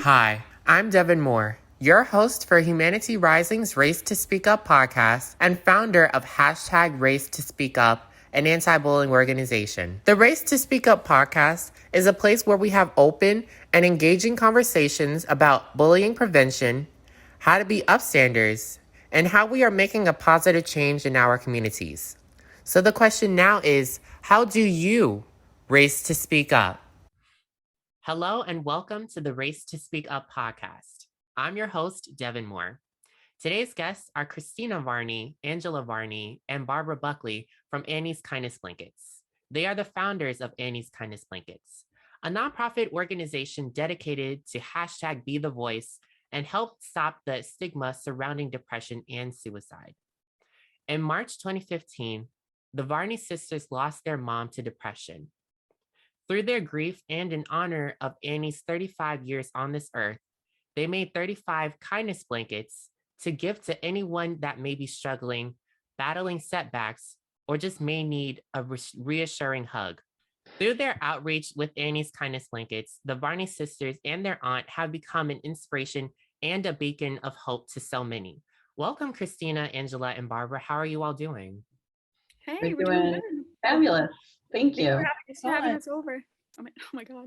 Hi, I'm Devin Moore, your host for Humanity Rising's Race to Speak Up podcast and founder of hashtag Race to Speak Up, an anti-bullying organization. The Race to Speak Up podcast is a place where we have open and engaging conversations about bullying prevention, how to be upstanders, and how we are making a positive change in our communities. So the question now is, how do you race to speak up? Hello and welcome to the Race to Speak Up podcast. I'm your host, Devin Moore. Today's guests are Christina Varney, Angela Varney, and Barbara Buckley from Annie's Kindness Blankets. They are the founders of Annie's Kindness Blankets, a nonprofit organization dedicated to hashtag Be the Voice and help stop the stigma surrounding depression and suicide. In March 2015, the Varney sisters lost their mom to depression. Through their grief and in honor of Annie's 35 years on this earth, they made 35 kindness blankets to give to anyone that may be struggling, battling setbacks, or just may need a reassuring hug. Through their outreach with Annie's Kindness Blankets, the Varney sisters and their aunt have become an inspiration and a beacon of hope to so many. Welcome, Christina, Angela, and Barbara. How are you all doing? Hey, we're doing good. Fabulous. Thank you. Thanks for having us over. Oh my God.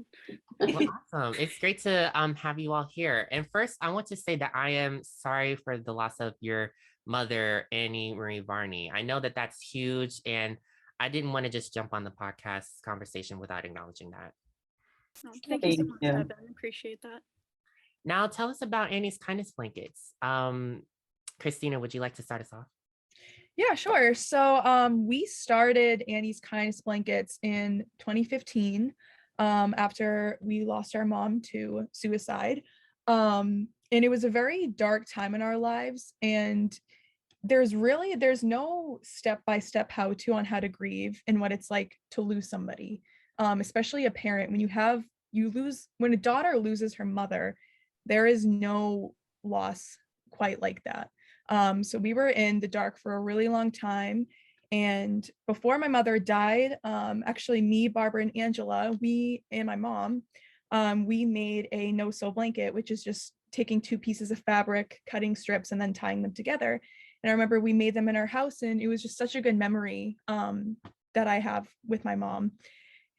Well, awesome. It's great to have you all here. And first, I want to say that I am sorry for the loss of your mother, Annie Marie Varney. I know that that's huge, and I didn't want to just jump on the podcast conversation without acknowledging that. Oh, thank you so much, Devin. Appreciate that. Now, tell us about Annie's Kindness Blankets. Christina, would you like to start us off? Yeah, sure. So we started Annie's Kindness Blankets in 2015 after we lost our mom to suicide. And it was a very dark time in our lives. And there's no step-by-step how-to on how to grieve and what it's like to lose somebody, especially a parent. When a daughter loses her mother, there is no loss quite like that. So we were in the dark for a really long time. And before my mother died, actually me, Barbara, and Angela, we and my mom, we made a no-sew blanket, which is just taking two pieces of fabric, cutting strips, and then tying them together. And I remember we made them in our house, and it was just such a good memory that I have with my mom.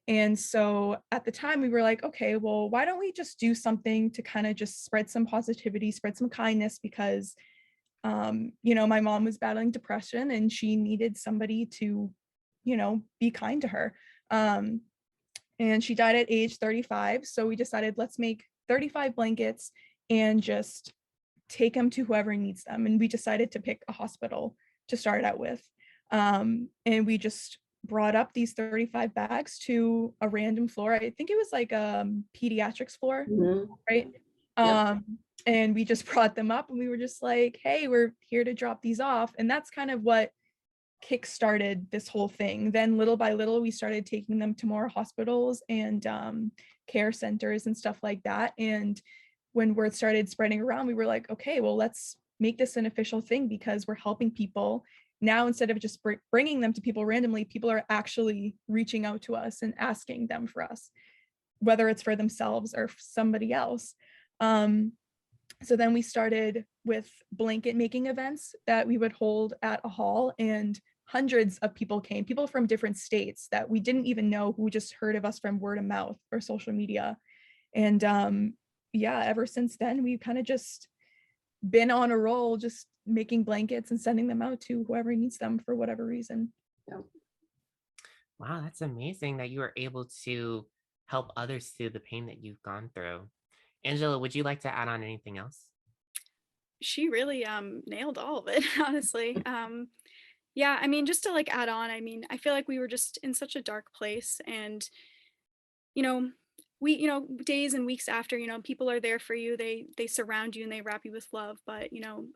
And so at the time we were like, okay, well, why don't we just do something to kind of just spread some positivity, spread some kindness, because my mom was battling depression and she needed somebody to, be kind to her. And she died at age 35. So we decided, let's make 35 blankets and just take them to whoever needs them. And we decided to pick a hospital to start out with. And we just brought up these 35 bags to a random floor. I think it was like a pediatrics floor, right? Yep. And we just brought them up and we were just like, hey, we're here to drop these off. And that's kind of what kick-started this whole thing. Then little by little, we started taking them to more hospitals and care centers and stuff like that. And when word started spreading around, we were like, okay, well, let's make this an official thing because we're helping people. Now, instead of just bringing them to people randomly, people are actually reaching out to us and asking them for us, whether it's for themselves or for somebody else. So then we started with blanket making events that we would hold at a hall, and hundreds of people came, people from different states that we didn't even know, who just heard of us from word of mouth or social media. And ever since then, we've kind of just been on a roll, just making blankets and sending them out to whoever needs them for whatever reason. Yeah. Wow, that's amazing that you were able to help others through the pain that you've gone through. Angela, would you like to add on anything else? She really nailed all of it, honestly. Just to add on, I feel like we were just in such a dark place, and we days and weeks after, people are there for you, they surround you and they wrap you with love, but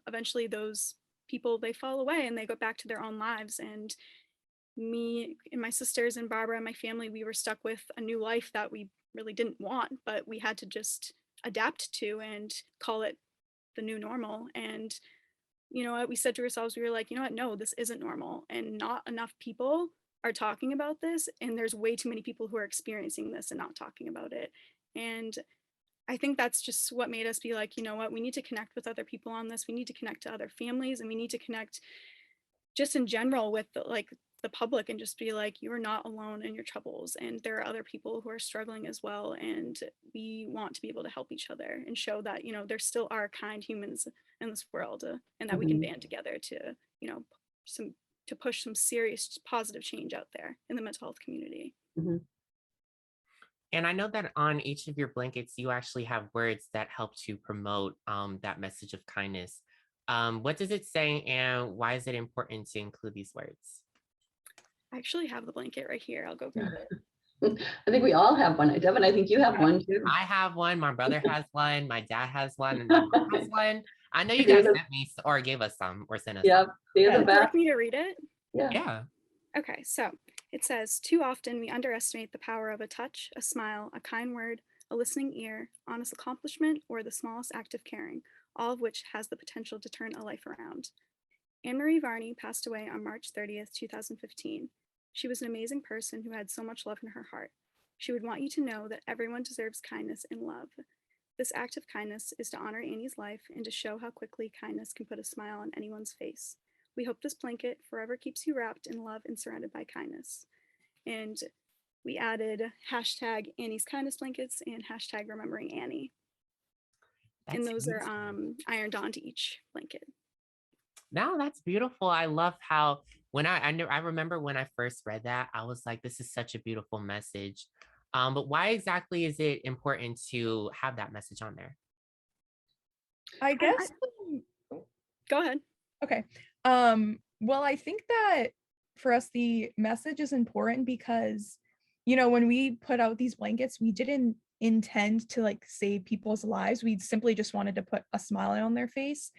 eventually those people, they fall away and they go back to their own lives. And me and my sisters and Barbara and my family, we were stuck with a new life that we really didn't want, but we had to just adapt to and call it the new normal. And we said to ourselves, we were like, no, this isn't normal, and not enough people are talking about this, and there's way too many people who are experiencing this and not talking about it. And I think that's just what made us be like, you know what, we need to connect with other people on this. We need to connect to other families, and we need to connect just in general with the public, and just be like, you are not alone in your troubles, and there are other people who are struggling as well, and we want to be able to help each other and show that, you know, there still are kind humans in this world, and that we can band together to, you know, to push some serious positive change out there in the mental health community. And I know that on each of your blankets, you actually have words that help to promote that message of kindness. What does it say, and why is it important to include these words? I actually have the blanket right here. I'll go grab it. I think we all have one. Devin, I think you have one too. I have one. My brother has one. My dad has one. And my mom has one. I know you They're guys the- sent me or gave us some or sent us Yep, they're the Would you like best. me to read it? Yeah. some. Yeah. Okay, so it says, too often we underestimate the power of a touch, a smile, a kind word, a listening ear, honest accomplishment, or the smallest act of caring, all of which has the potential to turn a life around. Anne-Marie Varney passed away on March 30th, 2015. She was an amazing person who had so much love in her heart. She would want you to know that everyone deserves kindness and love. This act of kindness is to honor Annie's life and to show how quickly kindness can put a smile on anyone's face. We hope this blanket forever keeps you wrapped in love and surrounded by kindness. And we added hashtag Annie's kindness blankets and hashtag remembering Annie. And That's those are beautiful. ironed onto each blanket. No, that's beautiful. I love how when I remember when I first read that, I was like, this is such a beautiful message. But why exactly is it important to have that message on there? I guess. Go ahead. Okay. Well, I think that for us, the message is important because, you know, when we put out these blankets, we didn't intend to like save people's lives. We simply just wanted to put a smile on their face.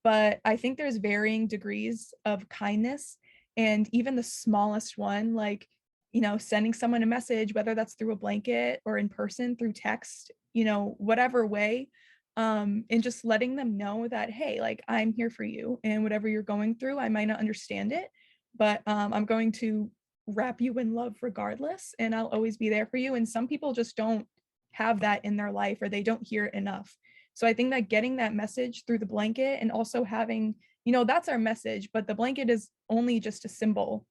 But I think there's varying degrees of kindness, and even the smallest one, like, you know, sending someone a message, whether that's through a blanket or in person, through text, you know, whatever way, and just letting them know that, hey, like, I'm here for you, and whatever you're going through, I might not understand it, but I'm going to wrap you in love regardless, and I'll always be there for you. And some people just don't have that in their life, or they don't hear it enough. So I think that getting that message through the blanket, and also having, you know, that's our message, but the blanket is only just a symbol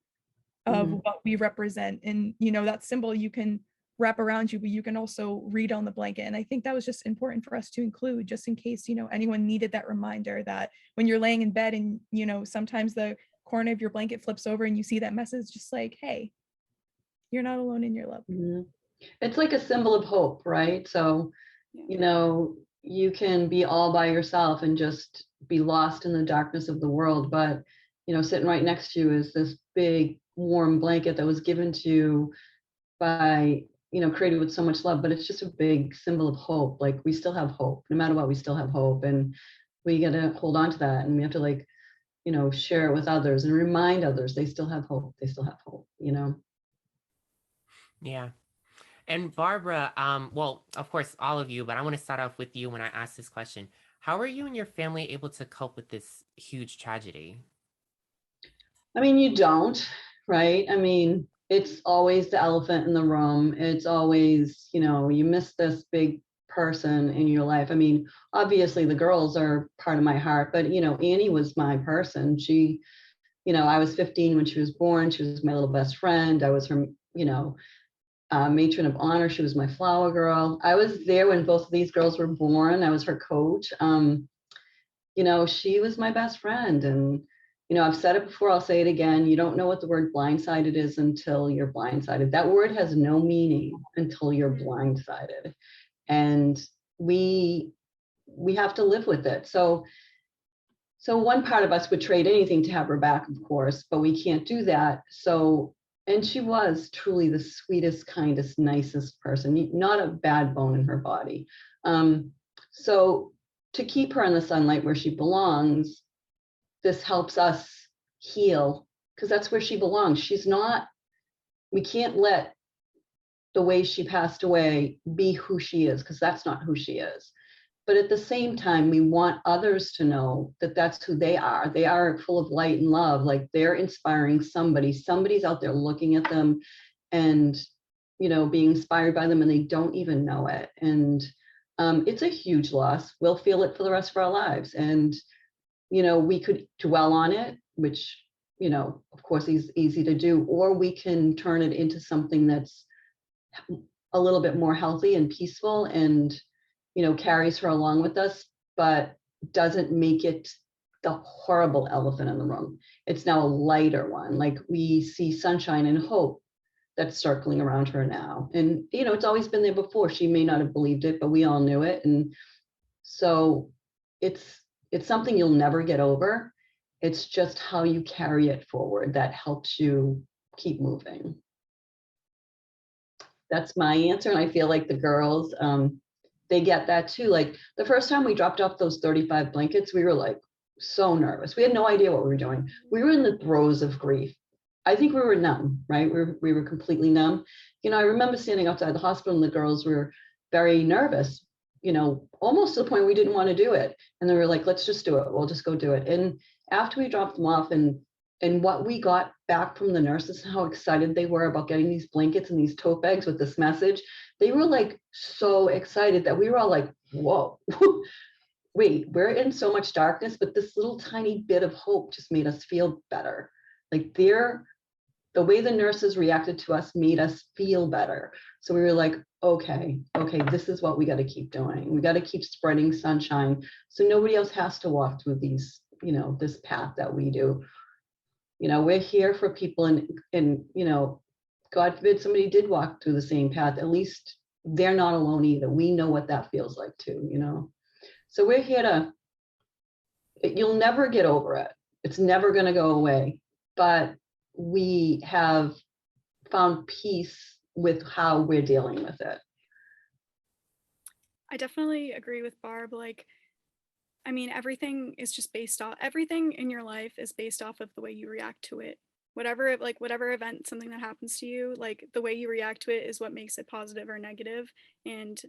of what we represent. And, you know, that symbol you can wrap around you, but you can also read on the blanket. And I think that was just important for us to include, just in case, you know, anyone needed that reminder that when you're laying in bed and, you know, sometimes the corner of your blanket flips over and you see that message, just like, hey, you're not alone in your love. It's like a symbol of hope, right? So, you know, you can be all by yourself and just be lost in the darkness of the world, but, you know, sitting right next to you is this big warm blanket that was given to you by, you know, created with so much love. But it's just a big symbol of hope. Like, we still have hope. No matter what, we still have hope, and we got to hold on to that, and we have to, like, you know, share it with others and remind others they still have hope. They still have hope, you know. Yeah. And Barbara, well, of course, all of you, but I want to start off with you when I ask this question. How are you and your family able to cope with this huge tragedy? I mean, you don't, right? I mean, it's always the elephant in the room. It's always, you know, you miss this big person in your life. I mean, obviously the girls are part of my heart, but, you know, Annie was my person. She, you know, I was 15 when she was born. She was my little best friend. I was her, you know, matron of honor. She was my flower girl. I was there when both of these girls were born. I was her coach. You know, she was my best friend. And, you know, I've said it before, I'll say it again. You don't know what the word blindsided is until you're blindsided. That word has no meaning until you're blindsided. And we have to live with it. So one part of us would trade anything to have her back, of course, but we can't do that. So, and she was truly the sweetest, kindest, nicest person, not a bad bone in her body. So to keep her in the sunlight where she belongs, this helps us heal, because that's where she belongs. She's not, we can't let the way she passed away be who she is, because that's not who she is. But at the same time, we want others to know that that's who they are. They are full of light and love. Like, they're inspiring somebody. Somebody's out there looking at them, and, you know, being inspired by them, and they don't even know it. And it's a huge loss. We'll feel it for the rest of our lives. And, we could dwell on it, which, of course is easy to do, or we can turn it into something that's a little bit more healthy and peaceful and, carries her along with us, but doesn't make it the horrible elephant in the room. It's now a lighter one. Like we see sunshine and hope that's circling around her now. And, it's always been there before. She may not have believed it, but we all knew it. And so it's something you'll never get over. It's just how you carry it forward that helps you keep moving. That's my answer. And I feel like the girls, they get that too. Like the first time we dropped off those 35 blankets, we were like so nervous. We had no idea what we were doing. We were in the throes of grief. I think we were numb, right? We were completely numb. I remember standing outside the hospital and the girls were very nervous, almost to the point we didn't want to do it. And they were like, let's just do it. We'll just go do it. And after we dropped them off and what we got back from the nurses, how excited they were about getting these blankets and these tote bags with this message, they were like so excited that we were all like, whoa, wait, we're in so much darkness, but this little tiny bit of hope just made us feel better. Like the way the nurses reacted to us made us feel better. So we were like, okay, this is what we got to keep doing. We got to keep spreading sunshine so nobody else has to walk through these, this path that we do. We're here for people and, God forbid somebody did walk through the same path, at least they're not alone either. We know what that feels like too, So we're here you'll never get over it. It's never going to go away, but we have found peace with how we're dealing with it. I definitely agree with Barb. Like, I mean, everything in your life is based off of the way you react to it. Whatever event, something that happens to you, like the way you react to it is what makes it positive or negative. And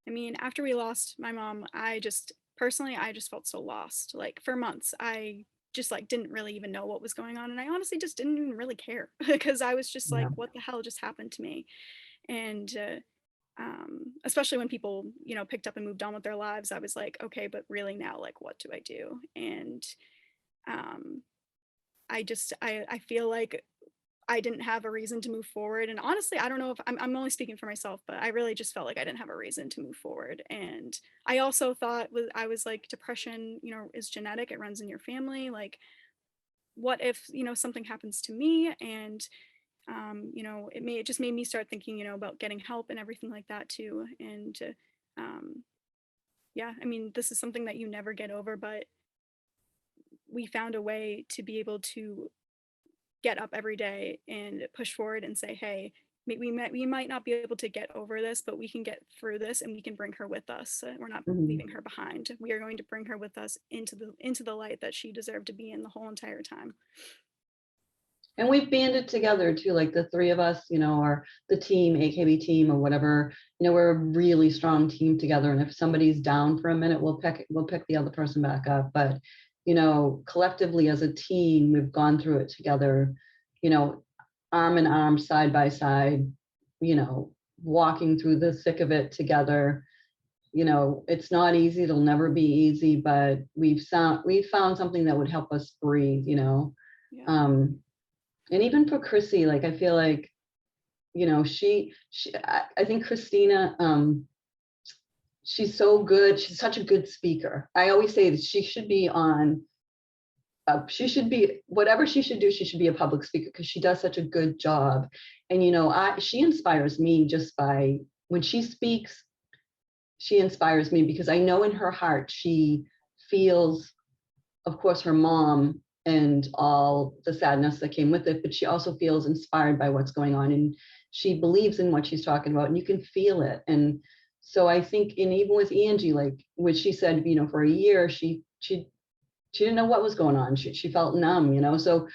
I mean, after we lost my mom, I just felt so lost. Like for months, I just like didn't really even know what was going on. And I honestly just didn't even really care because I was just like, what the hell just happened to me? And especially when people, picked up and moved on with their lives, I was like, okay, but really now, like, what do I do? And I feel like I didn't have a reason to move forward. And honestly, I don't know if I'm only speaking for myself, but I really just felt like I didn't have a reason to move forward. And I also thought I was like, depression, is genetic. It runs in your family. Like, what if, something happens to me? And, it just made me start thinking, about getting help and everything like that too. And, yeah, I mean, this is something that you never get over, but we found a way to be able to get up every day and push forward and say, hey, we might not be able to get over this, but we can get through this and we can bring her with us. We're not leaving her behind. We are going to bring her with us into the light that she deserved to be in the whole entire time. And we've banded together too, like the three of us, or the team, AKB team or whatever, we're a really strong team together. And if somebody's down for a minute, we'll pick the other person back up. But, collectively as a team, we've gone through it together, arm in arm, side by side, walking through the thick of it together. It's not easy. It'll never be easy, but we've found something that would help us breathe, Yeah. And even for Chrissy, like, I feel like, I think Christina, she's so good. She's such a good speaker. I always say that she should be whatever she should do, she should be a public speaker because she does such a good job. And, she inspires me just by, when she speaks, she inspires me because I know in her heart, she feels, of course, her mom and all the sadness that came with it, but she also feels inspired by what's going on. And she believes in what she's talking about and you can feel it. And so I think, and even with Angie, like what she said, for a year, she didn't know what was going on. She felt numb, so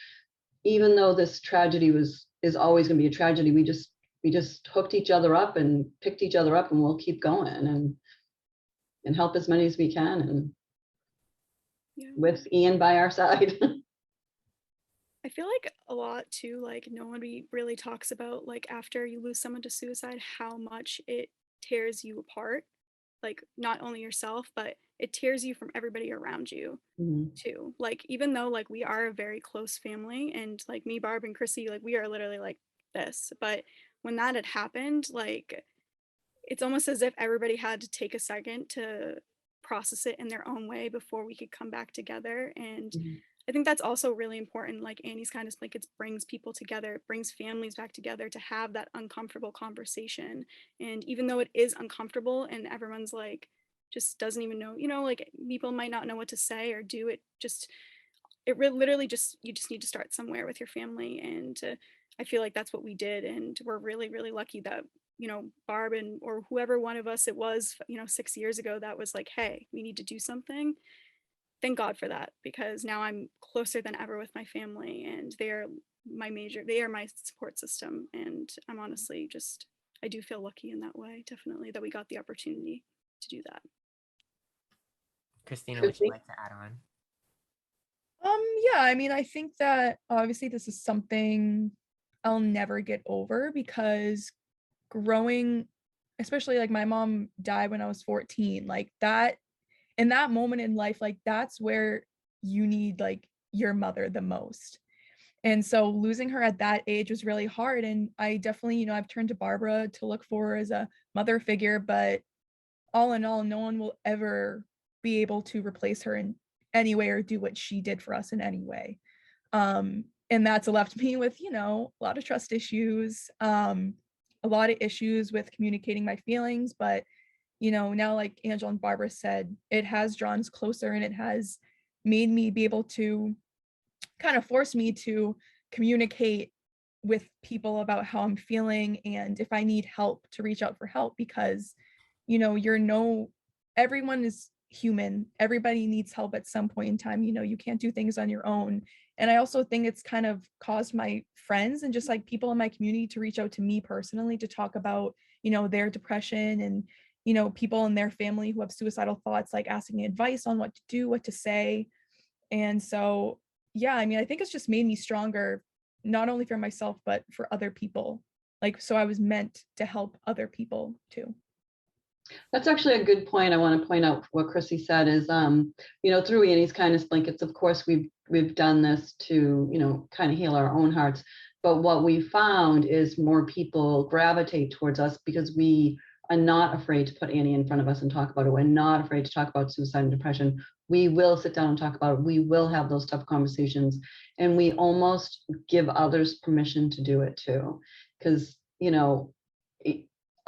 even though this tragedy is always going to be a tragedy, we just hooked each other up and picked each other up and we'll keep going and help as many as we can. And with Ian by our side. I feel like a lot too, like nobody really talks about, like after you lose someone to suicide, how much it tears you apart. like not only yourself, but it tears you from everybody around you Mhm. too. Like even though like we are a very close family, and like me, Barb, and Chrissy, like we are literally like this, but when that had happened, like it's almost as if everybody had to take a second to process it in their own way before we could come back together. And Mhm. I think that's also really important. Like Annie's Kindness Blankets brings people together, it brings families back together to have that uncomfortable conversation. And even though it is uncomfortable and everyone's like, just doesn't even know, you know, like people might not know what to say or do, it just, literally just, you just need to start somewhere with your family. And I feel like that's what we did. And we're really, really lucky that, you know, Barb and or whoever one of us it was, you know, 6 years ago that was like, hey, we need to do something. Thank God for that, because now I'm closer than ever with my family, and they are my support system. And I'm honestly just, I do feel lucky in that way, definitely, that we got the opportunity to do that. Christina, would you Chrissy? like to add on? Yeah, I mean, I think that obviously this is something I'll never get over because growing, especially like my mom died when I was 14, like that in that moment in life, like that's where you need like your mother the most. And so losing her at that age was really hard. And I definitely, I've turned to Barbara to look for her as a mother figure, but all in all, no one will ever be able to replace her in any way or do what she did for us in any way. And that's left me with, a lot of trust issues, a lot of issues with communicating my feelings. But, now like Angela and Barbara said, it has drawn us closer and it has made me be able to kind of force me to communicate with people about how I'm feeling and if I need help to reach out for help because you're everyone is human. Everybody needs help at some point in time. You can't do things on your own. And I also think it's kind of caused my friends and just like people in my community to reach out to me personally to talk about, their depression and, people in their family who have suicidal thoughts, like asking advice on what to do, what to say. And so, yeah, I mean, I think it's just made me stronger, not only for myself, but for other people. Like, so I was meant to help other people too. That's actually a good point. I want to point out what Chrissy said is, through Annie's Kindness Blankets, of course, we've done this to, kind of heal our own hearts. But what we found is more people gravitate towards us because we are not afraid to put Annie in front of us and talk about it. We're not afraid to talk about suicide and depression. We will sit down and talk about it. We will have those tough conversations. And we almost give others permission to do it too. Because,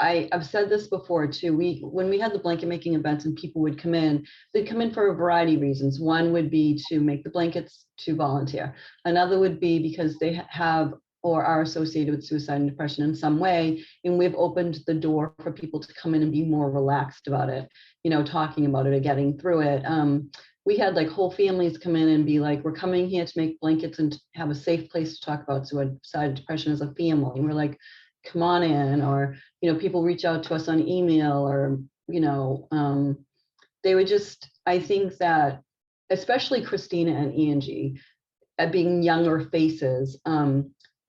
I've said this before too. When we had the blanket making events and people would come in, they'd come in for a variety of reasons. One would be to make the blankets to volunteer. Another would be because they have or are associated with suicide and depression in some way. And we've opened the door for people to come in and be more relaxed about it, talking about it or getting through it. We had like whole families come in and be like, we're coming here to make blankets and to have a safe place to talk about suicide and depression as a family. And we're like, come on in. Or people reach out to us on email or they would just, I think that especially Christina and Angie at being younger faces,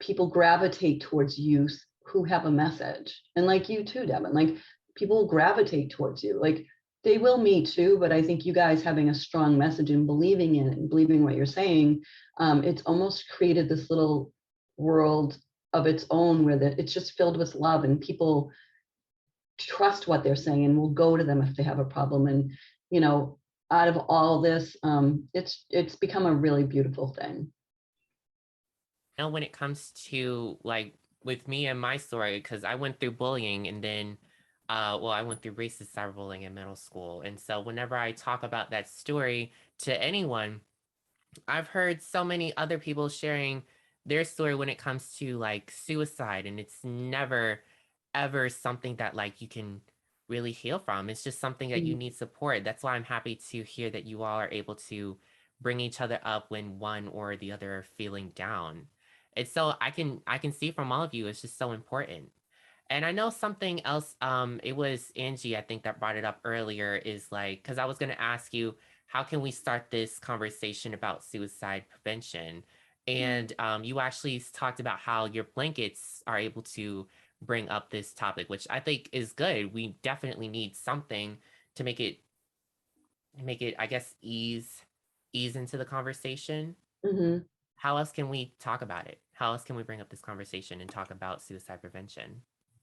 people gravitate towards youth who have a message. And like you too, Devin, like people gravitate towards you. Like they will me too, but I think you guys having a strong message and believing in it and believing what you're saying, it's almost created this little world of its own where it's just filled with love and people trust what they're saying and will go to them if they have a problem. And out of all this, it's become a really beautiful thing. Now, when it comes to like with me and my story, because I went through bullying and then, I went through racist cyberbullying in middle school. And so whenever I talk about that story to anyone, I've heard so many other people sharing their story when it comes to like suicide, and it's never ever something that like you can really heal from. It's just something that you need support. That's why I'm happy to hear that you all are able to bring each other up when one or the other are feeling down. It's so I can see from all of you, it's just so important. And I know something else, it was Angie, I think, that brought it up earlier, is like, because I was going to ask you, how can we start this conversation about suicide prevention? And you actually talked about how your blankets are able to bring up this topic, which I think is good. We definitely need something to make it, I guess, ease into the conversation. Mhm. How else can we talk about it? How else can we bring up this conversation and talk about suicide prevention?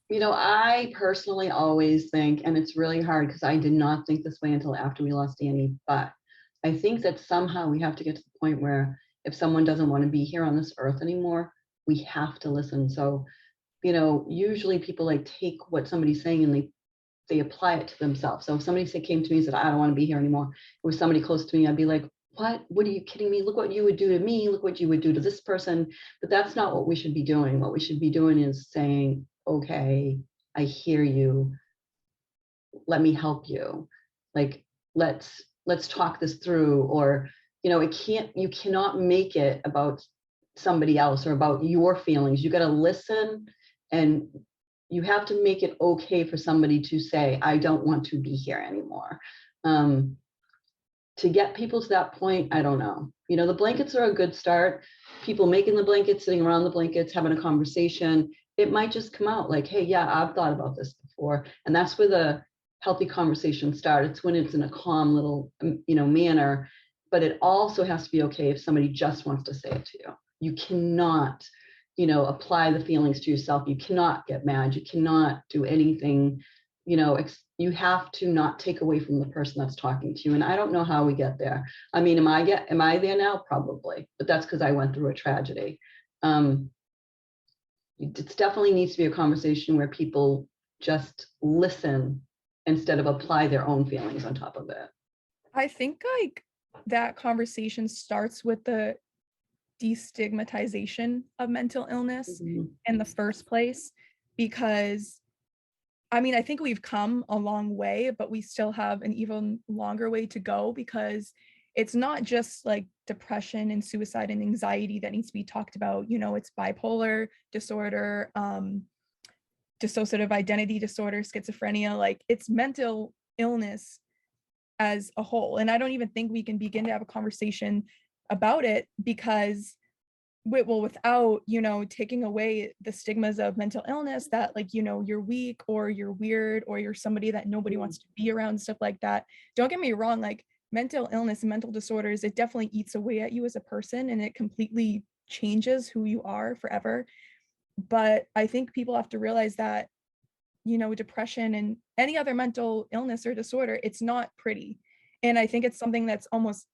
I personally always think, and it's really hard because I did not think this way until after we lost Annie, but I think that somehow we have to get to the point where if someone doesn't want to be here on this earth anymore, we have to listen. So, usually people like take what somebody's saying and they apply it to themselves. So if somebody came to me and said, I don't want to be here anymore, it was somebody close to me, I'd be like, what are you kidding me? Look what you would do to me. Look what you would do to this person. But that's not what we should be doing. What we should be doing is saying, okay, I hear you. Let me help you. Like, let's talk this through. Or, you cannot make it about somebody else or about your feelings. You got to listen, and you have to make it okay for somebody to say, I don't want to be here anymore. To get people to that point, I don't know. The blankets are a good start. People making the blankets, sitting around the blankets, having a conversation. It might just come out like, hey, yeah, I've thought about this before. And that's where the healthy conversation starts. It's when it's in a calm little, manner. But it also has to be okay if somebody just wants to say it to you. You cannot, apply the feelings to yourself. You cannot get mad. You cannot do anything, you have to not take away from the person that's talking to you. And I don't know how we get there. I mean, am I there now? Probably, but that's because I went through a tragedy. It definitely needs to be a conversation where people just listen instead of apply their own feelings on top of it. I think like that conversation starts with the destigmatization of mental illness in the first place, because I mean, I think we've come a long way, but we still have an even longer way to go, because it's not just like depression and suicide and anxiety that needs to be talked about. It's bipolar disorder, dissociative identity disorder, schizophrenia, like it's mental illness as a whole. And I don't even think we can begin to have a conversation about it, because without taking away the stigmas of mental illness, that like you're weak or you're weird or you're somebody that nobody wants to be around, stuff like that. Don't get me wrong, like mental illness and mental disorders, it definitely eats away at you as a person, and it completely changes who you are forever. But I think people have to realize that depression and any other mental illness or disorder, it's not pretty. And I think it's something that's almost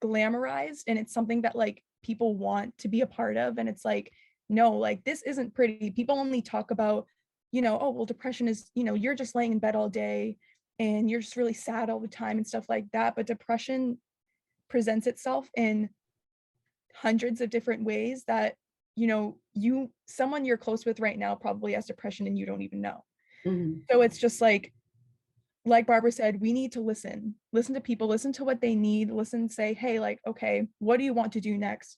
glamorized, and it's something that like people want to be a part of. And it's like, no, like this isn't pretty. People only talk about, oh, well, depression is, you're just laying in bed all day and you're just really sad all the time and stuff like that. But depression presents itself in hundreds of different ways that, someone you're close with right now probably has depression and you don't even know. So it's just like Barbara said, we need to listen to people, listen to what they need, say, hey, like, okay, what do you want to do next?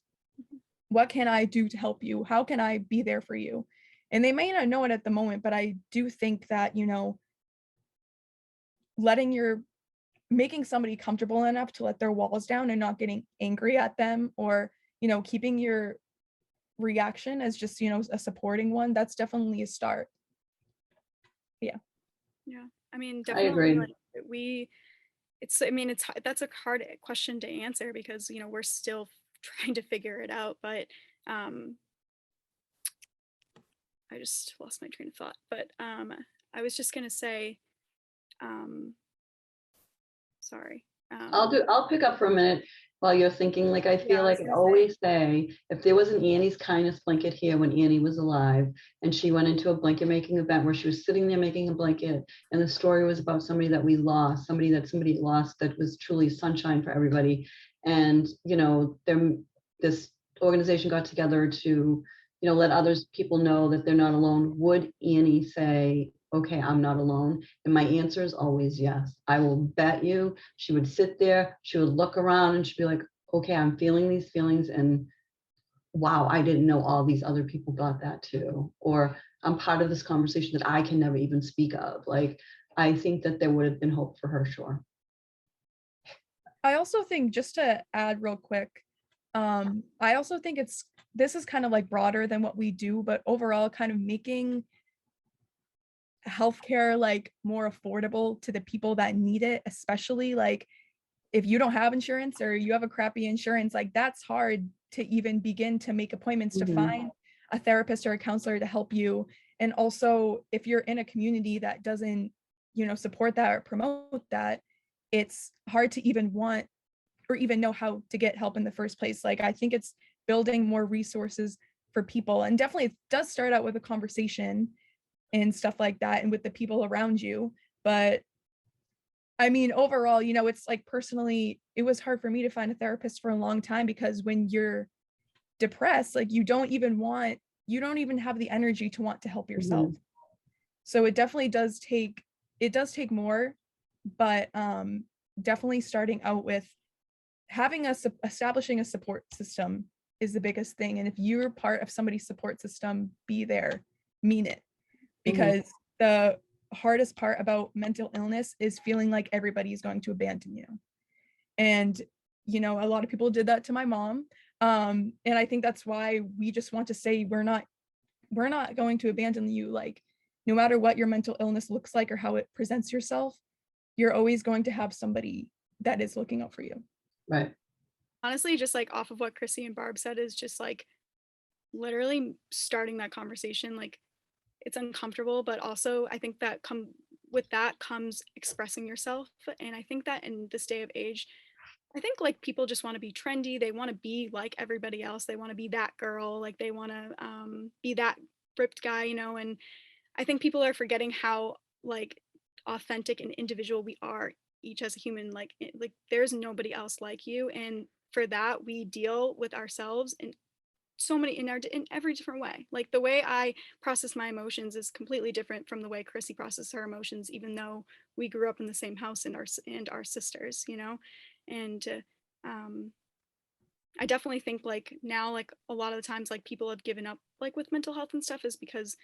What can I do to help you? How can I be there for you? And they may not know it at the moment, but I do think that, making somebody comfortable enough to let their walls down and not getting angry at them, or, keeping your reaction as just, a supporting one, that's definitely a start. Yeah. I mean, I definitely agree. like that's a hard question to answer, because we're still trying to figure it out. But I just lost my train of thought. But I was just gonna say, sorry. I'll pick up for a minute while you're thinking. Like, I feel like I always say, if there was an Annie's kindness blanket here when Annie was alive, and she went into a blanket making event where she was sitting there making a blanket, and the story was about somebody that we lost, somebody lost that was truly sunshine for everybody. And, this organization got together to, let others people know that they're not alone. Would Annie say, okay, I'm not alone? And my answer is always yes. I will bet you she would sit there, she would look around, and she'd be like, okay, I'm feeling these feelings, and wow, I didn't know all these other people got that too. Or I'm part of this conversation that I can never even speak of. Like, I think that there would have been hope for her, sure. I also think, just to add real quick, I also think this is kind of like broader than what we do, but overall kind of making healthcare like more affordable to the people that need it, especially like if you don't have insurance or you have a crappy insurance, like that's hard to even begin to make appointments to find a therapist or a counselor to help you. And also, if you're in a community that doesn't, support that or promote that, it's hard to even want or even know how to get help in the first place. Like, I think it's building more resources for people. And definitely it does start out with a conversation and stuff like that and with the people around you. But I mean, overall, it's like personally, it was hard for me to find a therapist for a long time because when you're depressed, like you don't even have the energy to want to help yourself. So it definitely does take more, but definitely starting out with establishing a support system is the biggest thing. And if you're part of somebody's support system, be there, mean it, because the hardest part about mental illness is feeling like everybody is going to abandon you. And a lot of people did that to my mom, and I think that's why we just want to say we're not going to abandon you. Like, no matter what your mental illness looks like or how it presents yourself, you're always going to have somebody that is looking out for you. Right. Honestly, just like off of what Chrissy and Barb said, is just like literally starting that conversation. Like, it's uncomfortable, but also I think that with that comes expressing yourself. And I think that in this day of age, I think like people just want to be trendy. They want to be like everybody else. They want to be that girl. Like they want to be that ripped guy, and I think people are forgetting how like authentic and individual we are each as a human. Like there's nobody else like you, and for that we deal with ourselves in so many in every different way. Like the way I process my emotions is completely different from the way Chrissy processes her emotions, even though we grew up in the same house and our sisters, and I definitely think like now, like a lot of the times like people have given up like with mental health and stuff is because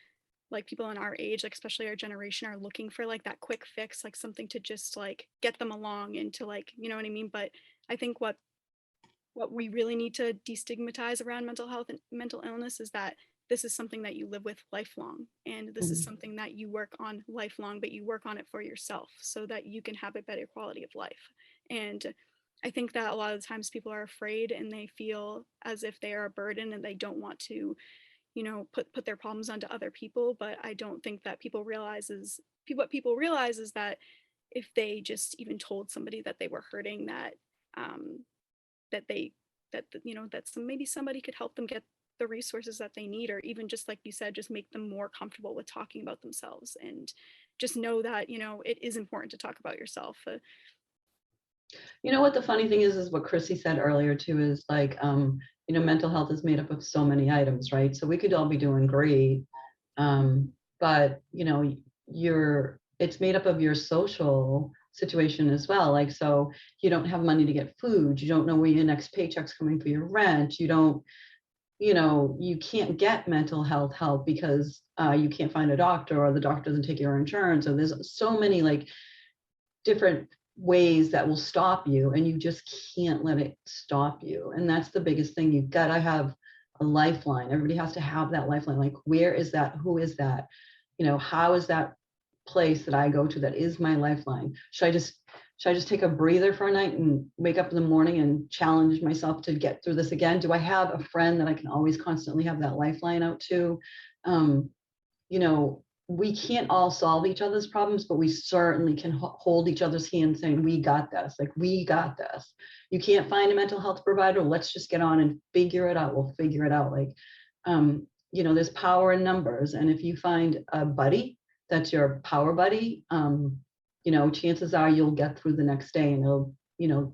like people in our age, like especially our generation, are looking for like that quick fix, like something to just like get them along and to like, you know what I mean? But I think what we really need to destigmatize around mental health and mental illness is that this is something that you live with lifelong, and this is something that you work on lifelong, but you work on it for yourself so that you can have a better quality of life. And I think that a lot of the times people are afraid and they feel as if they are a burden and they don't want to, put their problems onto other people. But I don't think that what people realize is that if they just even told somebody that they were hurting, that that they that maybe somebody could help them get the resources that they need, or even just like you said, just make them more comfortable with talking about themselves, and just know that it is important to talk about yourself. You know what the funny thing is what Chrissy said earlier too, is like, mental health is made up of so many items, right? So we could all be doing great, but it's made up of your social situation as well. Like, so you don't have money to get food, you don't know where your next paycheck's coming for your rent, you can't get mental health help because you can't find a doctor, or the doctor doesn't take your insurance. So there's so many like different ways that will stop you, and you just can't let it stop you. And that's the biggest thing. You've got to have a lifeline. Everybody has to have that lifeline. Like, where is that? Who is that? How is that place that I go to that is my lifeline? Should I just take a breather for a night and wake up in the morning and challenge myself to get through this again? Do I have a friend that I can always constantly have that lifeline out to? We can't all solve each other's problems, but we certainly can hold each other's hands saying, we got this, like, we got this. You can't find a mental health provider, let's just get on and figure it out. We'll figure it out. Like, there's power in numbers. And if you find a buddy that's your power buddy, chances are you'll get through the next day, and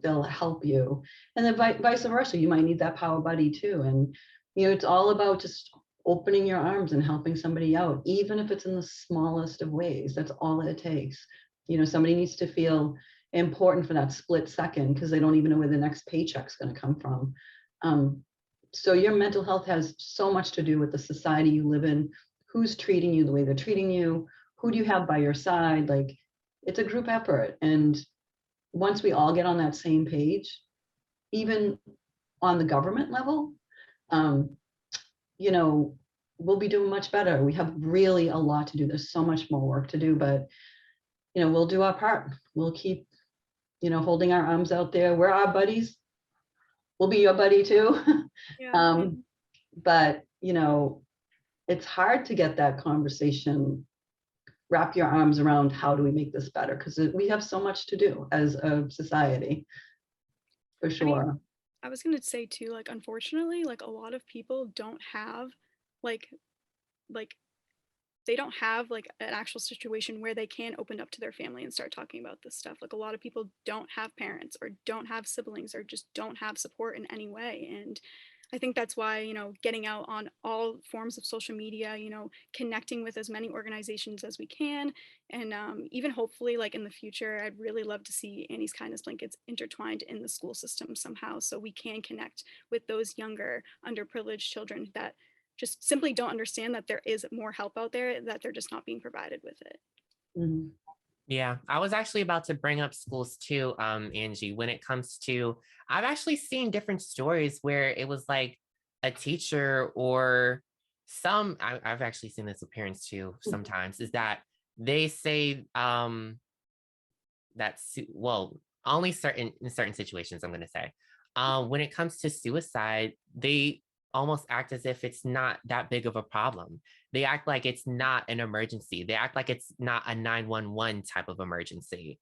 they'll help you. And then vice versa, you might need that power buddy too. And, it's all about just opening your arms and helping somebody out, even if it's in the smallest of ways. That's all it takes. Somebody needs to feel important for that split second, because they don't even know where the next paycheck's going to come from. So your mental health has so much to do with the society you live in, who's treating you the way they're treating you, who do you have by your side. Like, it's a group effort. And once we all get on that same page, even on the government level, we'll be doing much better. We have really a lot to do. There's so much more work to do, but we'll do our part. We'll keep, holding our arms out there. We're our buddies. We'll be your buddy too. Yeah. But, it's hard to get that conversation, wrap your arms around how do we make this better? Because we have so much to do as a society, for sure. I was gonna say too, like, unfortunately, like, a lot of people don't have like like they don't have like an actual situation where they can open up to their family and start talking about this stuff. Like, a lot of people don't have parents or don't have siblings or just don't have support in any way. And I think that's why, getting out on all forms of social media, connecting with as many organizations as we can. And even hopefully, like in the future, I'd really love to see Annie's Kindness Blankets intertwined in the school system somehow so we can connect with those younger, underprivileged children that just simply don't understand that there is more help out there, that they're just not being provided with it. Mhm. Yeah, I was actually about to bring up schools too, Angie, when it comes to, I've actually seen different stories where it was like a teacher or I've actually seen this with parents too sometimes, is that they say well, only in certain situations, I'm going to say, when it comes to suicide, they almost act as if it's not that big of a problem. They act like it's not an emergency. They act like it's not a 911 type of emergency.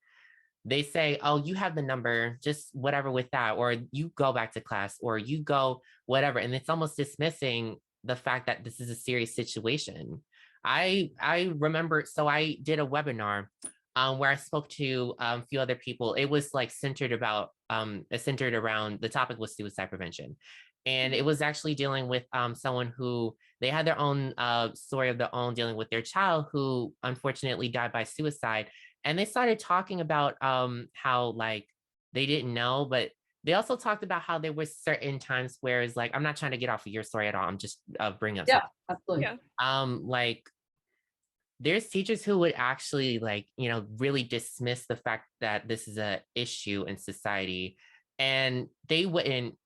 They say, oh, you have the number, just whatever with that, or you go back to class, or you go whatever. And it's almost dismissing the fact that this is a serious situation. I remember, so I did a webinar where I spoke to a few other people. It was like centered around, the topic was suicide prevention. And it was actually dealing with someone who, they had their own story of their own, dealing with their child who unfortunately died by suicide. And they started talking about how like they didn't know, but they also talked about how there were certain times where it's like, I'm not trying to get off of your story at all, I'm just bringing up Yeah, something. absolutely. Yeah. Like there's teachers who would actually like, really dismiss the fact that this is a issue in society, and they wouldn't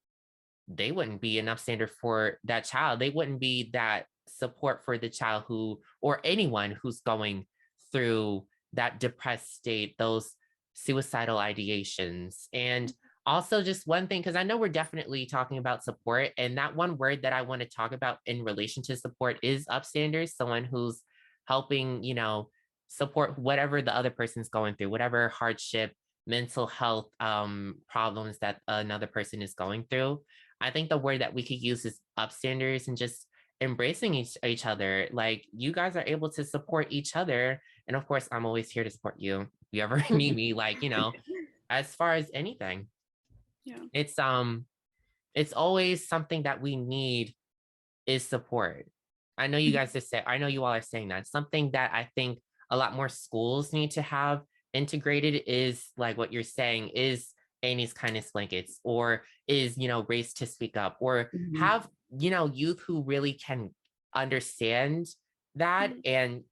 be enough standard for that child. They wouldn't be that support for the child who, or anyone who's going through that depressed state, those suicidal ideations. And also just one thing, because I know we're definitely talking about support, and that one word that I want to talk about in relation to support is upstanders, someone who's helping, support whatever the other person's going through, whatever hardship, mental health problems that another person is going through. I think the word that we could use is upstanders, and just embracing each other. Like, you guys are able to support each other. And of course, I'm always here to support you. If you ever need me, like, as far as anything, Yeah. it's always something that we need is support. I know you guys just say, I know you all are saying that. Something that I think a lot more schools need to have integrated is like what you're saying is Annie's Kindness Blankets, or is, Race to Speak Up, or Mhm. have, youth who really can understand that and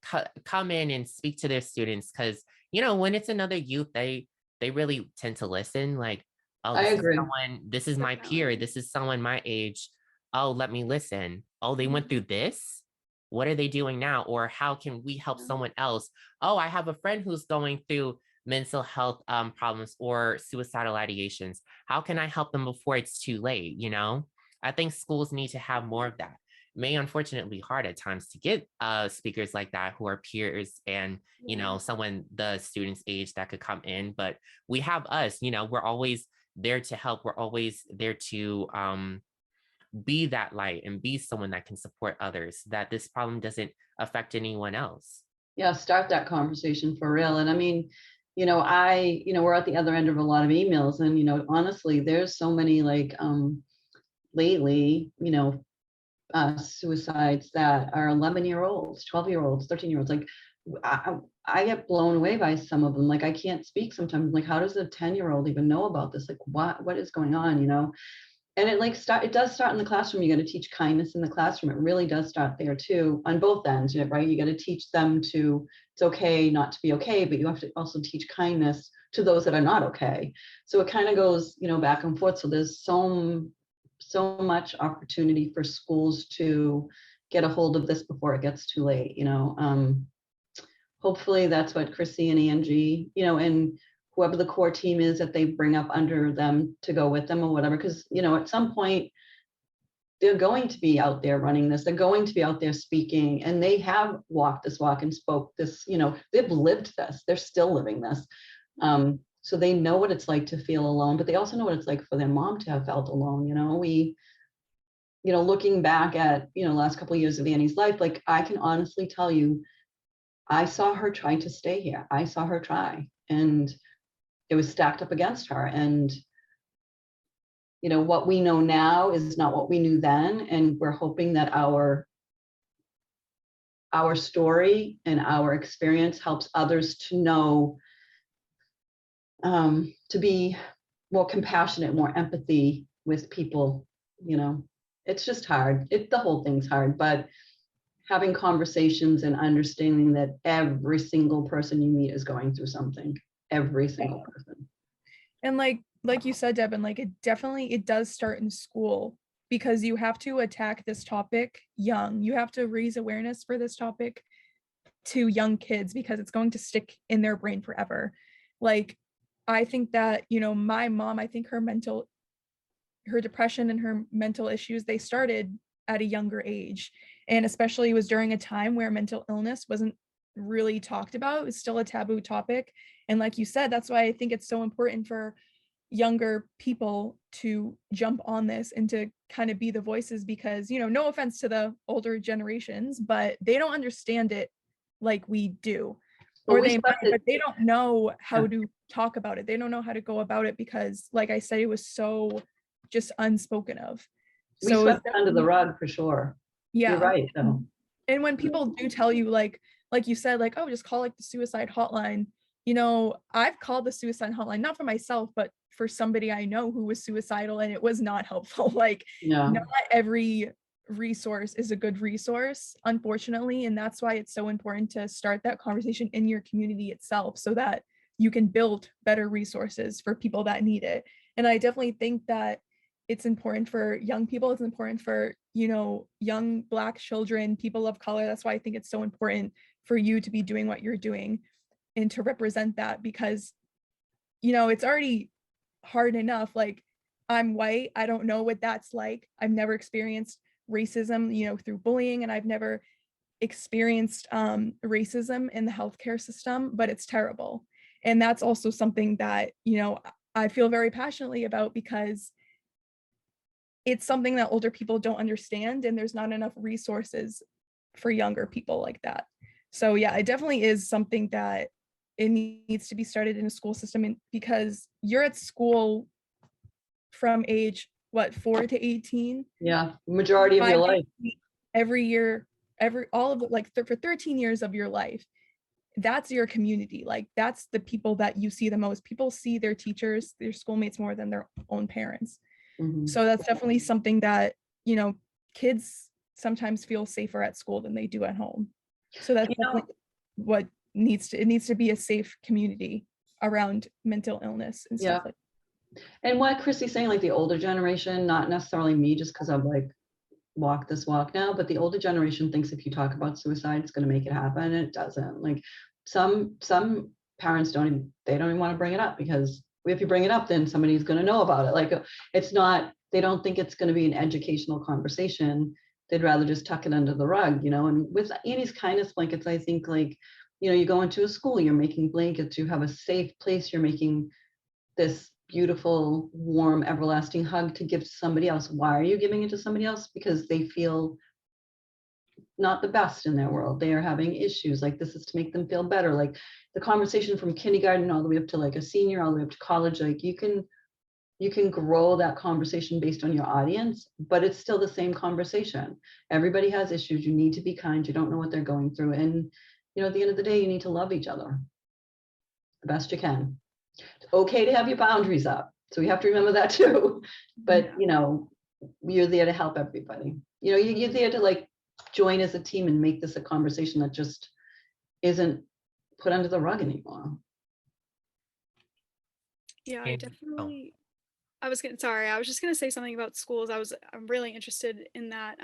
come in and speak to their students. Because, when it's another youth, they really tend to listen. Like, oh, I this is agree. someone, this is my peer, Definitely. this is someone my age. Oh, let me listen. Oh, they went through this. What are they doing now? Or how can we help someone else? Oh, I have a friend who's going through mental health problems or suicidal ideations. How can I help them before it's too late? I think schools need to have more of that. It may unfortunately be hard at times to get speakers like that who are peers and, someone the student's age that could come in, but we have us, we're always there to help. We're always there to be that light and be someone that can support others, that this problem doesn't affect anyone else. Yeah, start that conversation for real. And I mean, we're at the other end of a lot of emails, and honestly, there's so many like lately, suicides that are 11-year-olds, 12-year-olds, 13-year-olds. Like, I get blown away by some of them. Like, I can't speak sometimes. Like, how does a 10-year-old even know about this? Like, what is going on? And it does start in the classroom. You got to teach kindness in the classroom. It really does start there too, on both ends, right? You got to teach them it's okay not to be okay, but you have to also teach kindness to those that are not okay. So it kind of goes, back and forth. So there's so much opportunity for schools to, get a hold of this before it gets too late, hopefully that's what Chrissy and Angie, and whoever the core team is that they bring up under them to go with them or whatever, because, at some point they're going to be out there running this, they're going to be out there speaking, and they have walked this walk and spoke this, they've lived this, they're still living this. So they know what it's like to feel alone, but they also know what it's like for their mom to have felt alone. Looking back at, last couple of years of Annie's life, like I can honestly tell you, I saw her trying to stay here. I saw her try, and it was stacked up against her. And, what we know now is not what we knew then. And we're hoping that our story and our experience helps others to know, to be more compassionate, more empathy with people. It's just hard. The whole thing's hard, but having conversations and understanding that every single person you meet is going through something, every single person. And like you said, Deb, and like it does start in school, because you have to attack this topic young. You have to raise awareness for this topic to young kids, because it's going to stick in their brain forever. Like, I think that, my mom, I think her depression and her mental issues, they started at a younger age. And especially it was during a time where mental illness wasn't really talked about. It was still a taboo topic. And like you said, that's why I think it's so important for younger people to jump on this and to kind of be the voices, because, no offense to the older generations, but they don't understand it like we do. Or they might, but they don't know how to talk about it. They don't know how to go about it, because like I said, it was so just unspoken of. We swept under the rug for sure. Yeah. You're right, though. And when people do tell you, like you said, like, oh, just call like the suicide hotline. I've called the suicide hotline, not for myself, but for somebody I know who was suicidal, and it was not helpful. Like, not every resource is a good resource, unfortunately. And that's why it's so important to start that conversation in your community itself, so that you can build better resources for people that need it. And I definitely think that it's important for young people. It's important for, young Black children, people of color. That's why I think it's so important for you to be doing what you're doing and to represent that, because, it's already hard enough. Like, I'm white. I don't know what that's like. I've never experienced racism, through bullying, and I've never experienced racism in the healthcare system, but it's terrible. And that's also something that, I feel very passionately about, because it's something that older people don't understand, and there's not enough resources for younger people like that. So yeah, it definitely is something that it needs to be started in a school system, and because you're at school from age 4 to 18. Yeah, majority of your life. Every year, all of it, like for 13 years of your life. That's your community. Like, that's the people that you see the most. People see their teachers, their schoolmates, more than their own parents. Mm-hmm. So that's definitely something that, kids sometimes feel safer at school than they do at home. So that's definitely what needs to be a safe community around mental illness and stuff like that. And what Chrissy's saying, like the older generation, not necessarily me, just because I've like walked this walk now, but the older generation thinks if you talk about suicide, it's going to make it happen. And it doesn't. Like some parents don't even want to bring it up, because if you bring it up, then somebody's going to know about it. Like, it's not, they don't think it's going to be an educational conversation. They'd rather just tuck it under the rug, and with Annie's kindness blankets, I think, like, you go into a school, you're making blankets, you have a safe place, you're making this beautiful, warm, everlasting hug to give to somebody else. Why are you giving it to somebody else? Because they feel not the best in their world. They are having issues. Like, this is to make them feel better. Like the conversation from kindergarten all the way up to like a senior, all the way up to college, like you can grow that conversation based on your audience, but it's still the same conversation. Everybody has issues. You need to be kind. You don't know what they're going through. And, at the end of the day, you need to love each other the best you can. It's okay to have your boundaries up. So we have to remember that too. But, you're there to help everybody. You're there to like join as a team and make this a conversation that just isn't put under the rug anymore. Yeah, I definitely. I was just gonna say something about schools. I'm really interested in that.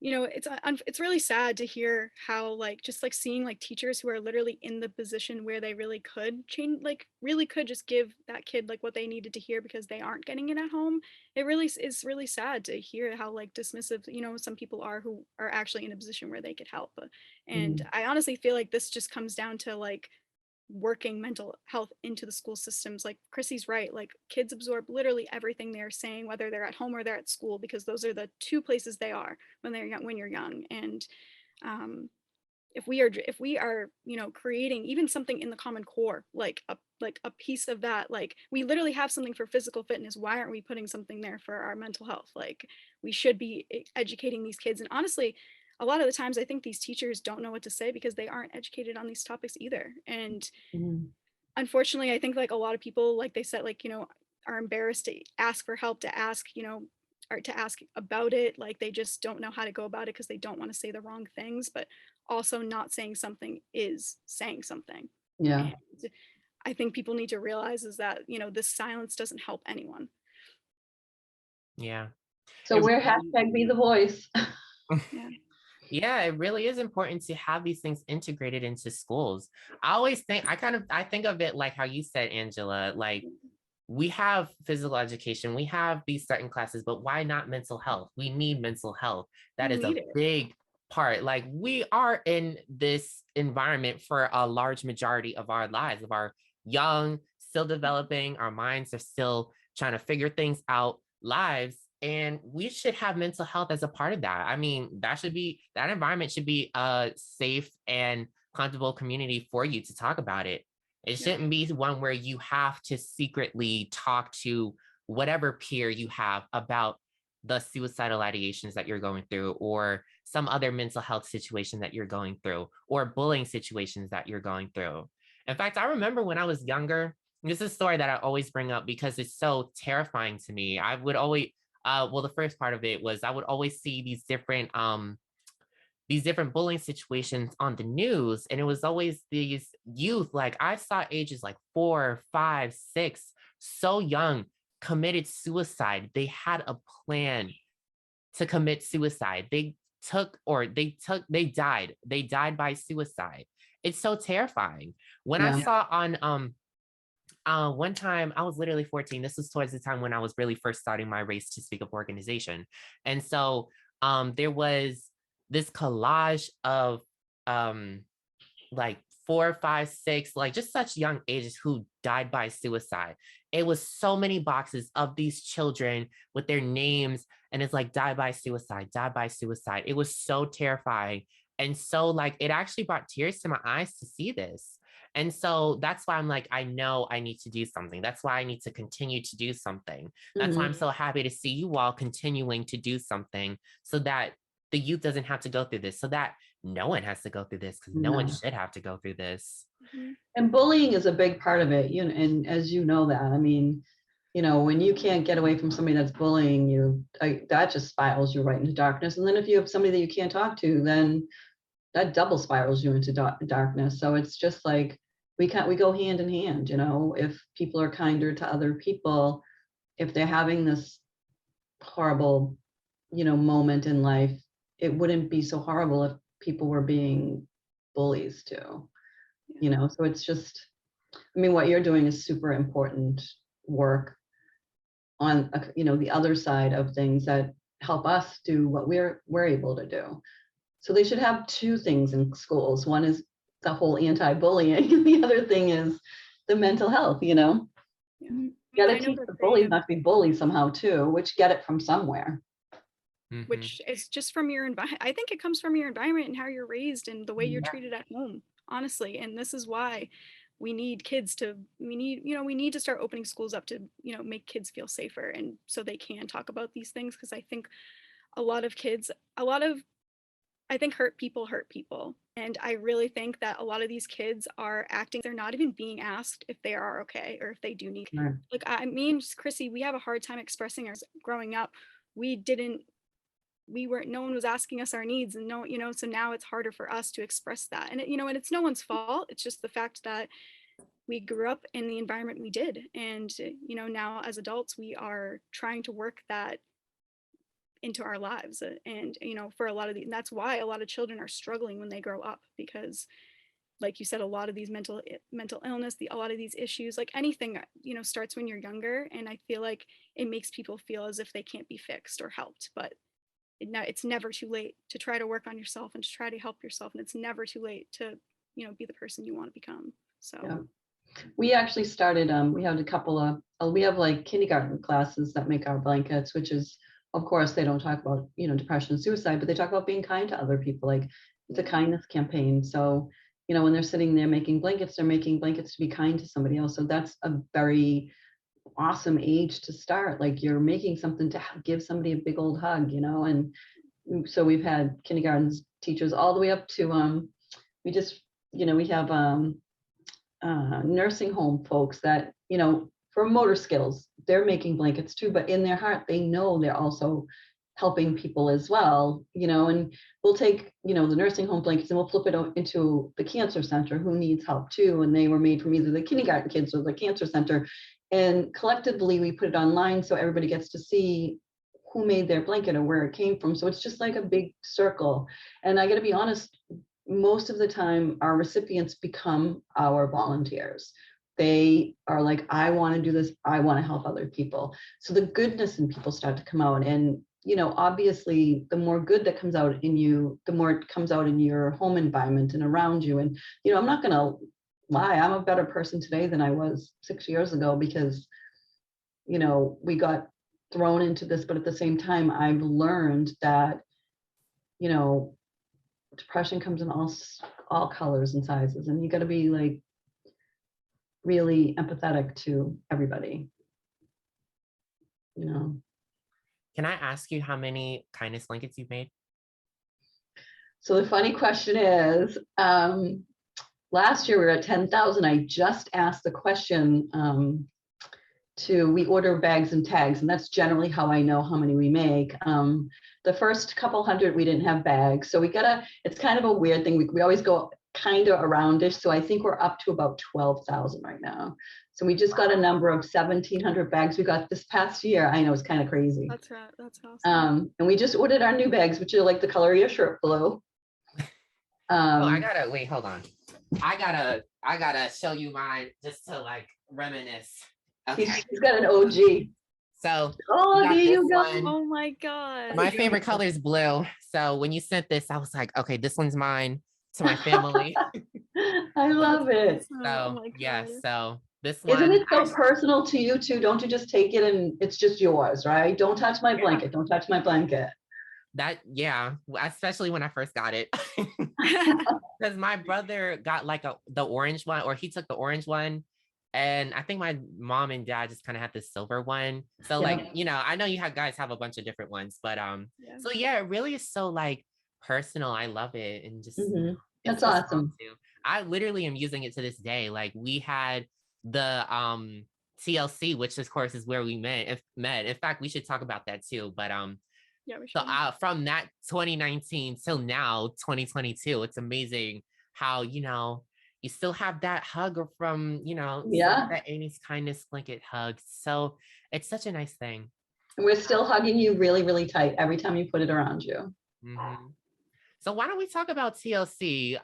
you know, it's really sad to hear how like just like seeing like teachers who are literally in the position where they really could change, like really could just give that kid like what they needed to hear because they aren't getting it at home. It really is really sad to hear how like dismissive, you know, some people are who are actually in a position where they could help. And Mhm. I honestly feel like this just comes down to like working mental health into the school systems. Like Chrissy's right, like kids absorb literally everything they're saying, whether they're at home or they're at school, because those are the two places they are when they're young, when you're young. And um, if we are, you know, creating even something in the Common Core, like a piece of that, like we literally have something for physical fitness, why aren't we putting something there for our mental health? Like we should be educating these kids. And honestly, a lot of the times I think these teachers don't know what to say because they aren't educated on these topics either. And Mhm. unfortunately, I think like a lot of people, like they said, like, you know, are embarrassed to ask for help, to ask, you know, or to ask about it. Like they just don't know how to go about it because they don't want to say the wrong things. But also, not saying something is saying something. Yeah. And I think people need to realize is that, you know, this silence doesn't help anyone. Yeah. So It we're really, hashtag be the voice. Yeah. yeah, it really is important to have these things integrated into schools. I always think I think of it like how you said, Angela, like we have physical education, we have these certain classes, but why not mental health? We need mental health. That We is a need it. big part. Like we are in this environment for a large majority of our lives, of our young, still developing, our minds are still trying to figure things out lives. And we should have mental health as a part of that. I mean, that environment should be a safe and comfortable community for you to talk about it. It Yep. shouldn't be one where you have to secretly talk to whatever peer you have about the suicidal ideations that you're going through, or some other mental health situation that you're going through, or bullying situations that you're going through. In fact, I remember when I was younger, this is a story that I always bring up because it's so terrifying to me. I would always, well, the first part of it was I would always see these different bullying situations on the news. And it was always these youth, like I saw ages like 4, 5, 6, so young, committed suicide. They had a plan to commit suicide. They died. They died by suicide. It's so terrifying. When I Yeah. saw on one time I was literally 14. This was towards the time when I was really first starting my Race to Speak Up organization. And so there was this collage of um like 4, 5, 6, like just such young ages who died by suicide. It was so many boxes of these children with their names, and it's like die by suicide, die by suicide. It was so terrifying. And so like it actually brought tears to my eyes to see this. And so that's why I'm like, I know I need to do something. That's why I need to continue to do something. That's why I'm Mhm. so happy to see you all continuing to do something so that the youth doesn't have to go through this, so that no one has to go through this, because no one No. should have to go through this. Mhm. And bullying is a big part of it, you know, and as you know that, I mean, you know, when you can't get away from somebody that's bullying you, that just spirals you right into darkness. And then if you have somebody that you can't talk to, then that double spirals you into darkness. So it's just like we go hand in hand, you know, if people are kinder to other people, if they're having this horrible, you know, moment in life, it wouldn't be so horrible if people were being bullies too, Yeah. you know. So it's just, I mean, what you're doing is super important work on, you know, the other side of things that help us do what we're able to do. So they should have two things in schools. One is the whole anti-bullying, and the other thing is the mental health, you know. Yeah. Mhm. You I mean, got I to know teach the the saying bullies of not to be bullies somehow too, which get it from somewhere. Mhm. which is just from your environment. I think it comes from your environment and how you're raised and the way you're Yeah. treated at home, honestly. And this is why we need kids to, we need, you know, we need to start opening schools up to, you know, make kids feel safer and so they can talk about these things. Cause I think a lot of kids, a lot of, I think hurt people hurt people. And I really think that a lot of these kids are acting, they're not even being asked if they are okay or if they do need. Right. Like I mean, Chrissy, we have a hard time expressing ours growing up. We didn't we were no one was asking us our needs and no, you know, so now it's harder for us to express that. And it, you know, and it's no one's fault. It's just the fact that we grew up in the environment we did. And you know, now as adults we are trying to work that into our lives. And for a lot of and that's why a lot of children are struggling when they grow up, because like you said, a lot of these mental illness, a lot of these issues, like anything, starts when you're younger. And I feel like it makes people feel as if they can't be fixed or helped, but it's never too late to try to work on yourself and to try to help yourself. And it's never too late to, be the person you want to become. So Yeah. We actually started, we have a couple of, we have like kindergarten classes that make our blankets, which is, of course, they don't talk about, depression and suicide, but they talk about being kind to other people. Like it's a kindness campaign. So, when they're sitting there making blankets, they're making blankets to be kind to somebody else. So that's a very awesome age to start. Like you're making something to give somebody a big old hug, and so we've had kindergarten teachers all the way up to, we just, we have nursing home folks that, for motor skills, they're making blankets too, but in their heart, they know they're also helping people as well, and we'll take, the nursing home blankets and we'll flip it into the cancer center who needs help too. And they were made from either the kindergarten kids or the cancer center. And collectively, we put it online so everybody gets to see who made their blanket or where it came from. So it's just like a big circle. And I got to be honest, most of the time, our recipients become our volunteers. They are like, I want to do this. I want to help other people. So the goodness in people start to come out. And, obviously, the more good that comes out in you, the more it comes out in your home environment and around you. And, I'm not going to lie. I'm a better person today than I was 6 years ago because, we got thrown into this. But at the same time, I've learned that, depression comes in all colors and sizes, and you got to be like really empathetic to everybody. Can I ask you how many kindness blankets you've made? So the funny question is, last year we were at 10,000. I just asked the question we order bags and tags, and that's generally how I know how many we make. The first couple hundred, we didn't have bags. So it's kind of a weird thing. We always go kind of aroundish. So I think we're up to about 12,000 right now. So we just got a number of 1,700 bags we got this past year. I know, it's kind of crazy. that's right. That's awesome. And we just ordered our new bags, which are like the color of your shirt blue. Wait, hold on. I gotta show you mine just to like reminisce. Okay. He's got an OG. So there you go. Oh my God. My favorite color is blue. So when you sent this, I was like, okay, this one's mine to my family. I love it. So so this one. Isn't it so personal to you too? Don't you just take it and it's just yours, right? Don't touch my blanket. Don't touch my blanket. Especially when I first got it. Because my brother got like the orange one, or he took the orange one. And I think my mom and dad just kind of had the silver one. So like, I know you guys have a bunch of different ones, but so it really is so like personal. I love it. And just that's awesome. I literally am using it to this day. Like we had the TLC, which of course is where we met. In fact, we should talk about that too. But we should. So from that 2019 till now 2022, it's amazing how you still have that hug from, that Amy's kindness blanket hug. So it's such a nice thing. And we're still hugging you really, really tight every time you put it around you. Mm-hmm. So why don't we talk about TLC?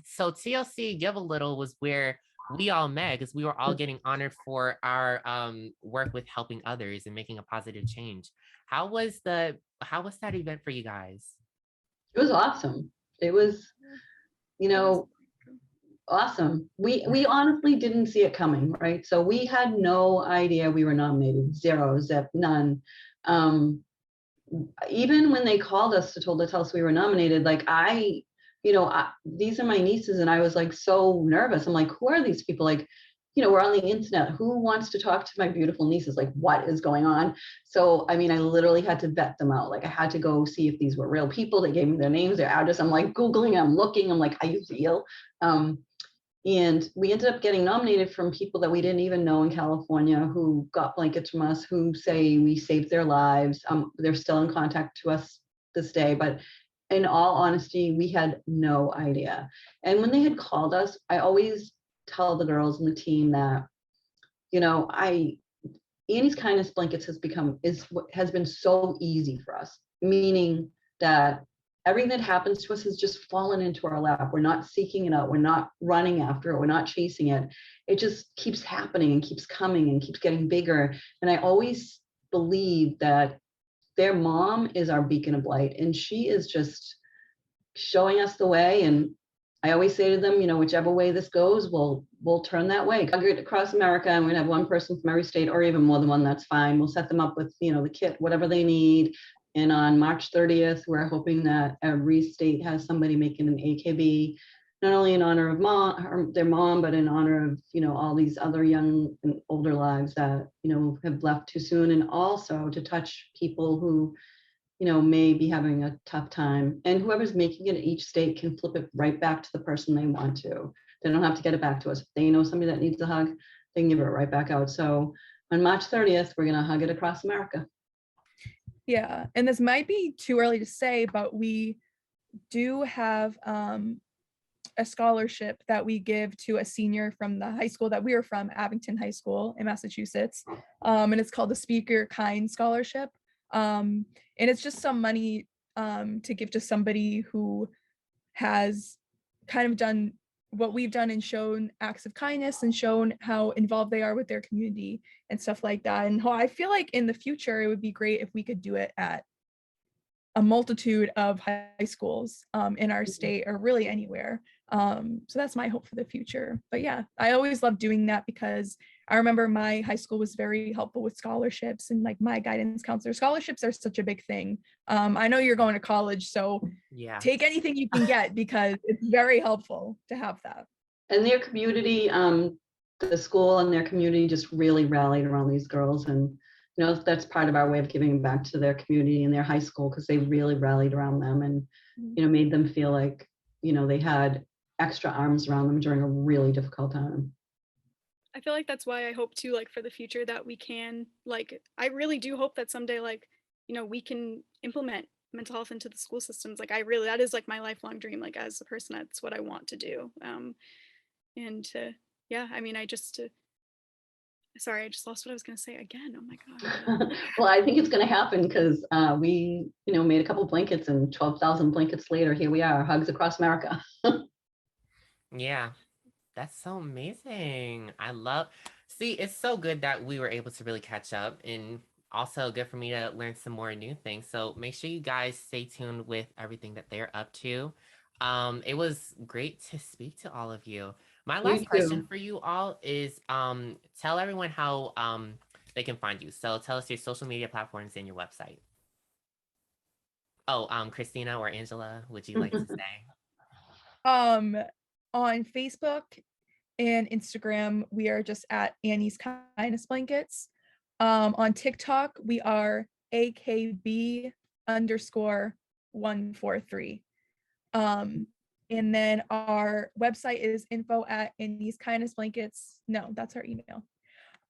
So TLC Give a Little was where we all met because we were all getting honored for our work with helping others and making a positive change. How was that event for you guys? It was awesome. It was, awesome. We honestly didn't see it coming, right? So we had no idea we were nominated. Zero, zip, none. Even when they called us to tell us we were nominated, like these are my nieces, and I was like so nervous. I'm like, who are these people? Like, we're on the internet. Who wants to talk to my beautiful nieces? Like, what is going on? So, I literally had to vet them out. Like, I had to go see if these were real people. They gave me their names, their address. I'm like Googling, I'm looking, I'm like, are you real? And we ended up getting nominated from people that we didn't even know in California who got blankets from us, who say we saved their lives. They're still in contact to us this day, but in all honesty, we had no idea. And when they had called us, I always tell the girls and the team that, Annie's Kindness Blankets has been so easy for us, meaning that everything that happens to us has just fallen into our lap. We're not seeking it out. We're not running after it. We're not chasing it. It just keeps happening and keeps coming and keeps getting bigger. And I always believe that their mom is our beacon of light, and she is just showing us the way. And I always say to them, whichever way this goes, we'll turn that way. Across America, and we're gonna have one person from every state, or even more than one, that's fine. We'll set them up with, the kit, whatever they need. And on March 30th, we're hoping that every state has somebody making an AKB, not only in honor of their mom, but in honor of, all these other young and older lives that, have left too soon. And also to touch people who, may be having a tough time. And whoever's making it in each state can flip it right back to the person they want to. They don't have to get it back to us. If they know somebody that needs a hug, they can give it right back out. So on March 30th, we're going to hug it across America. Yeah, and this might be too early to say, but we do have a scholarship that we give to a senior from the high school that we were from, Abington High School in Massachusetts. And it's called the Speak Your Kind Scholarship. And it's just some money to give to somebody who has kind of done what we've done and shown acts of kindness and shown how involved they are with their community and stuff like that. And I feel like in the future, it would be great if we could do it at a multitude of high schools in our state, or really anywhere. So that's my hope for the future. But yeah, I always love doing that because I remember my high school was very helpful with scholarships, and like my guidance counselor. Scholarships are such a big thing. I know you're going to college, so Yeah. take anything you can get because it's very helpful to have that. And their community, the school and their community just really rallied around these girls. And that's part of our way of giving back to their community and their high school, because they really rallied around them and, made them feel like, they had extra arms around them during a really difficult time. I feel like that's why I hope too, like for the future, that we can, like, I really do hope that someday, like, we can implement mental health into the school systems. Like, that is like my lifelong dream. Like, as a person, that's what I want to do. Sorry, I just lost what I was going to say again. Oh my God. Well, I think it's going to happen because we, made a couple blankets, and 12,000 blankets later, here we are, hugs across America. Yeah, that's so amazing. See, it's so good that we were able to really catch up, and also good for me to learn some more new things. So make sure you guys stay tuned with everything that they're up to. It was great to speak to all of you. My last question for you all is tell everyone how they can find you. So tell us your social media platforms and your website. Oh, Christina or Angela, would you like to say? On Facebook and Instagram, we are just at Annie's Kindness Blankets. On TikTok, we are AKB_143. And then our website is info@annieskindnessblankets. No, that's our email.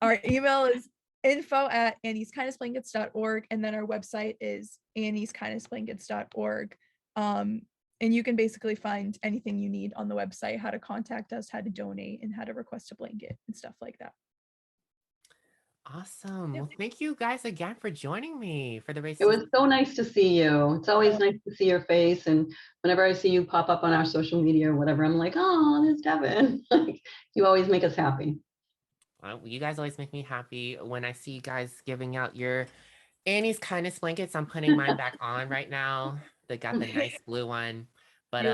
Our email is info@annieskindnessblankets.org. And then our website is annieskindnessblankets.org. And you can basically find anything you need on the website, how to contact us, how to donate, and how to request a blanket and stuff like that. Awesome. Well, thank you guys again for joining me for the race. It was so nice to see you. It's always nice to see your face. And whenever I see you pop up on our social media or whatever, I'm like, oh, there's Devin. Like, you always make us happy. Well, you guys always make me happy when I see you guys giving out your Annie's Kindness blankets. I'm putting mine back on right now. They got the nice blue one. But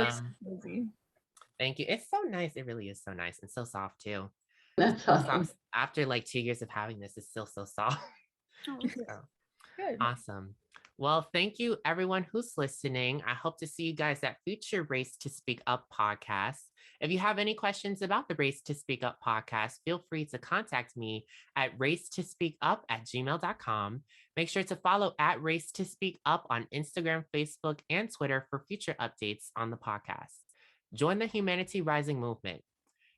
thank you. It's so nice. It really is so nice and so soft too. That's awesome. Soft. After like 2 years of having this, it's still so soft. Oh, So, good. Awesome. Well, thank you everyone who's listening. I hope to see you guys at future Race to Speak Up podcast. If you have any questions about the Race to Speak Up podcast, feel free to contact me at racetospeakup@gmail.com. Make sure to follow at Race to Speak Up on Instagram, Facebook, and Twitter for future updates on the podcast. Join the Humanity Rising movement.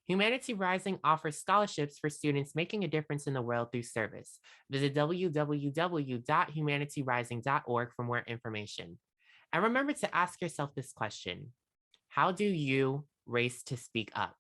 Humanity Rising offers scholarships for students making a difference in the world through service. Visit www.humanityrising.org for more information. And remember to ask yourself this question: how do you race to speak up?